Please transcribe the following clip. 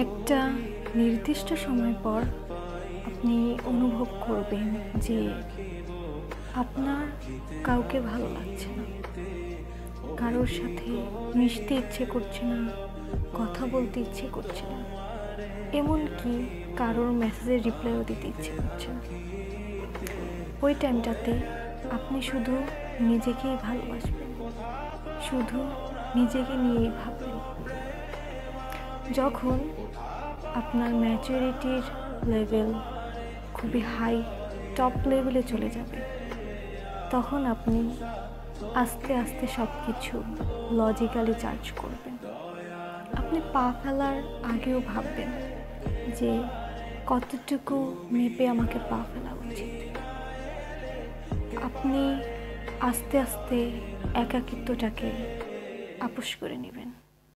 একটা নির্দিষ্ট সময় পর আপনি অনুভব করবেন যে আপনার কাউকে ভালো লাগছে না, কারোর সাথে মিশতে ইচ্ছে করছে না, কথা বলতে ইচ্ছে করছে না, এমনকি কারোর মেসেজের রিপ্লাইও দিতে ইচ্ছে করছে না। ওই টাইমটাতে আপনি শুধু নিজেকেই ভালোবাসবেন, শুধু নিজেকে নিয়েই ভাববেন। যখন আপনার ম্যাচুরিটির লেভেল খুবই হাই, টপ লেভেলে চলে যাবে, তখন আপনি আস্তে আস্তে সব কিছু লজিক্যালি চার্জ করবেন। আপনি পা ফেলার আগেও ভাববেন যে কতটুকু মেপে আমাকে পা ফেলা উচিত। আপনি আস্তে আস্তে একাকিত্বটাকে আপোস করে নেবেন।